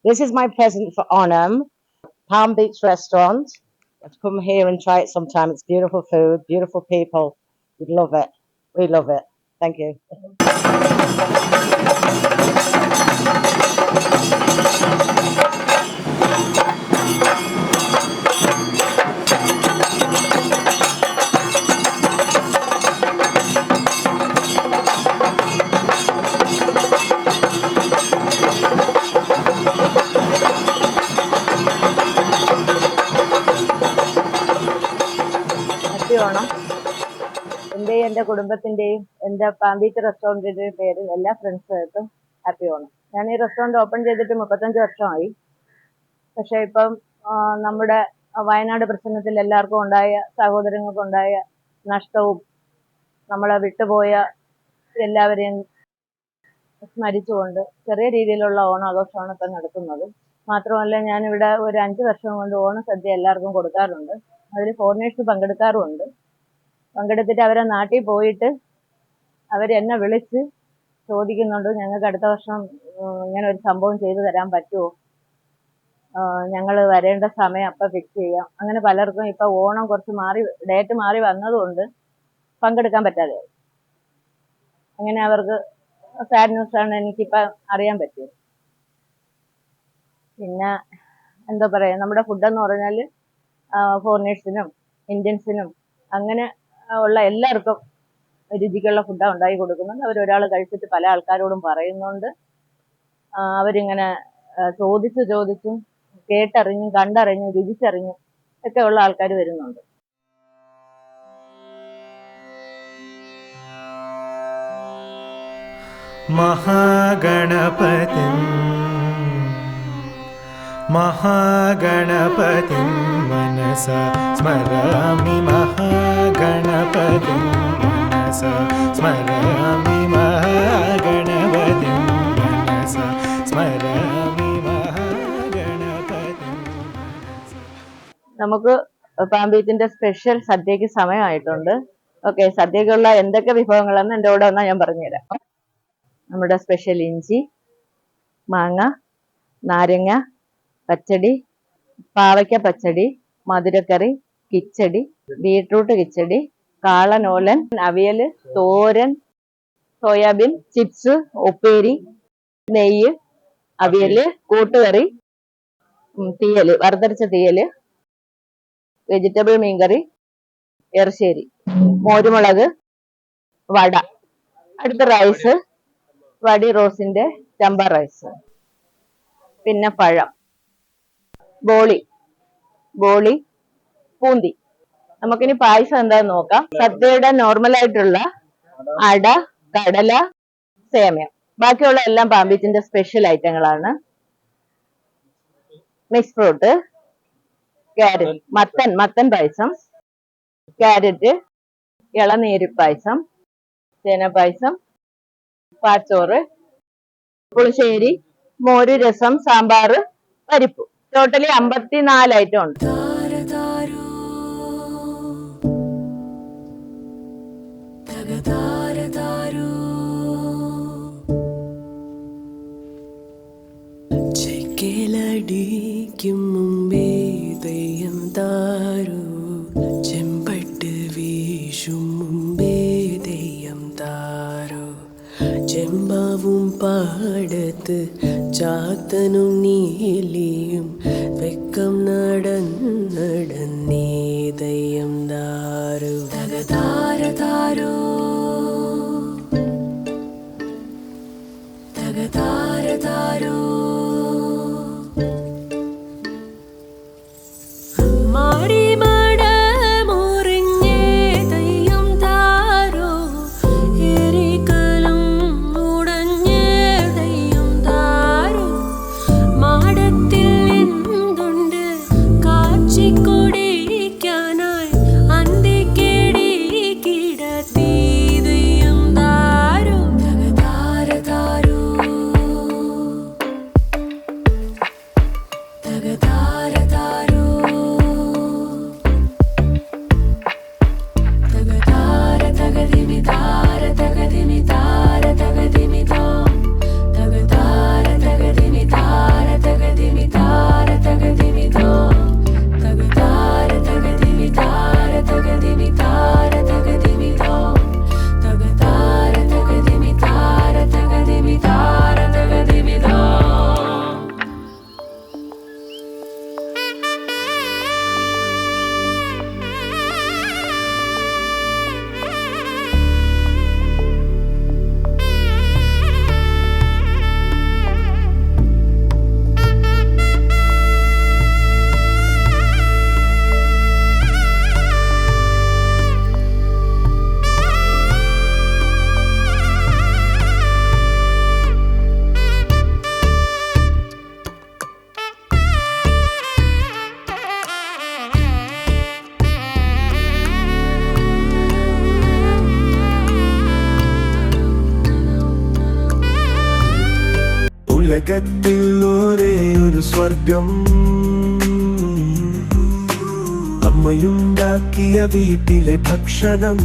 This is my present for Onam, Palm Beach Restaurant. Let's come here and try it sometime. It's beautiful food, beautiful people. You'd love it. We love it. Thank you. Onam എന്റെയും എൻ്റെ കുടുംബത്തിന്റെയും എൻ്റെ palm beach റെസ്റ്റോറൻറ്റിന്റെയും പേരിൽ എല്ലാ ഫ്രണ്ട്സുകൾക്കും happy Onam. ഞാൻ ഈ restaurant open ചെയ്തിട്ട് 35 വർഷമായി. പക്ഷേ ഇപ്പം നമ്മുടെ വയനാട് പ്രശ്നത്തിൽ എല്ലാവർക്കും ഉണ്ടായ സഹോദരങ്ങൾക്കുണ്ടായ നഷ്ടവും നമ്മളെ വിട്ടുപോയ എല്ലാവരെയും സ്മരിച്ചുകൊണ്ട് ചെറിയ രീതിയിലുള്ള ഓണാഘോഷമാണ് ഇപ്പം നടത്തുന്നത്. മാത്രമല്ല ഞാനിവിടെ ഒരു 5 വർഷം കൊണ്ട് ഓണസദ്യ എല്ലാവർക്കും കൊടുക്കാറുണ്ട്. അതിൽ ഫോറിനേഴ്സ് പങ്കെടുക്കാറുമുണ്ട്. പങ്കെടുത്തിട്ട് അവരെ നാട്ടിൽ പോയിട്ട് അവരെന്നെ വിളിച്ച് ചോദിക്കുന്നുണ്ട്, ഞങ്ങൾക്ക് അടുത്ത വർഷം ഇങ്ങനെ ഒരു സംഭവം ചെയ്തു തരാൻ പറ്റുമോ, ഞങ്ങൾ വരേണ്ട സമയം അപ്പം ഫിക്സ് ചെയ്യാം. അങ്ങനെ പലർക്കും ഇപ്പം ഓണം കുറച്ച് ഡേറ്റ് മാറി വന്നതുകൊണ്ട് പങ്കെടുക്കാൻ പറ്റാതെ. അങ്ങനെ അവർക്ക് സാഡ് ന്യൂസാണ് എനിക്കിപ്പം അറിയാൻ പറ്റിയത്. പിന്നെ എന്താ പറയുക, നമ്മുടെ ഫുഡെന്ന് പറഞ്ഞാൽ ഫോറിനേഴ്സിനും ഇന്ത്യൻസിനും അങ്ങനെ ഉള്ള എല്ലാവർക്കും രുചിക്കുള്ള ഫുഡാണ് ഉണ്ടാക്കി കൊടുക്കുന്നത്. അവരൊരാൾ കഴിച്ചിട്ട് പല ആൾക്കാരോടും പറയുന്നുണ്ട്. അവരിങ്ങനെ ചോദിച്ചും കേട്ടറിഞ്ഞും കണ്ടറിഞ്ഞും രുചിച്ചറിഞ്ഞും ഒക്കെ ഉള്ള ആൾക്കാർ വരുന്നുണ്ട്. महागणपतिं मनसा स्मरामि महागणपतिं मनसा स्मरामि महागणपतिं मनसा स्मरामि महागणपतिं. നമുക്ക് പാം ബീച്ചിന്റെ സ്പെഷ്യൽ സദ്യക്ക് സമയമായിട്ടുണ്ട്. ഓക്കെ, സദ്യക്കുള്ള എന്തൊക്കെ വിഭവങ്ങളെന്ന് എൻ്റെ കൂടെ വന്നാൽ ഞാൻ പറഞ്ഞുതരാം. നമ്മുടെ സ്പെഷ്യൽ ഇഞ്ചി, മാങ്ങ, നാരങ്ങ, പച്ചടി, പാവയ്ക്ക പച്ചടി, മധുരക്കറി, കിച്ചടി, ബീട്രൂട്ട് കിച്ചടി, കാളനോലൻ, അവിയൽ, തോരൻ, സോയാബീൻ ചിപ്സ്, ഉപ്പേരി, നെയ്യ്, അവിയൽ, കൂട്ടുകറി, തീയല്, വറുത്തരച്ച തീയല്, വെജിറ്റബിൾ മീൻകറി, ഇറശ്ശേരി, മോരുമുളക്, വട, അടുത്ത റൈസ്, വടി റോസിന്റെ ചമ്പ റൈസ്, പിന്നെ പഴം, ബോളി, പൂന്തി. നമുക്കിനി പായസം എന്താന്ന് നോക്കാം. സദ്യയുടെ നോർമലായിട്ടുള്ള അട, കടല, സേമിയ, ബാക്കിയുള്ള എല്ലാം പാം ബീച്ചിന്റെ സ്പെഷ്യൽ ഐറ്റങ്ങളാണ്. മിക്സ് ഫ്രൂട്ട്, ക്യാരറ്റ്, മത്തൻ പായസം, ക്യാരറ്റ്, ഇളനീര് പായസം, ചേന പായസം, പാച്ചോറ്, പുളിശ്ശേരി, മോര്, രസം, സാമ്പാർ, പരിപ്പ്. ടോട്ടലി 54 ഐറ്റം ഉണ്ട്. ചെക്കലടിക്കും മുമ്പേ തെയ്യം താരൂ, ചെമ്പട്ട് വീശും മുമ്പേ തെയ്യം താരൂ, ചെമ്പാവും പാടത്ത് ചാത്തനും നീലിയും വെക്കം നടന്നേ തെയ്യം താരൂ. തകതാരതാരോ തകതാരതാരോ ഉലകത്തിൽ ഒരേ ഒരു സ്വർഗം, അമ്മയുണ്ടാക്കിയ വീട്ടിലെ ഭക്ഷണം.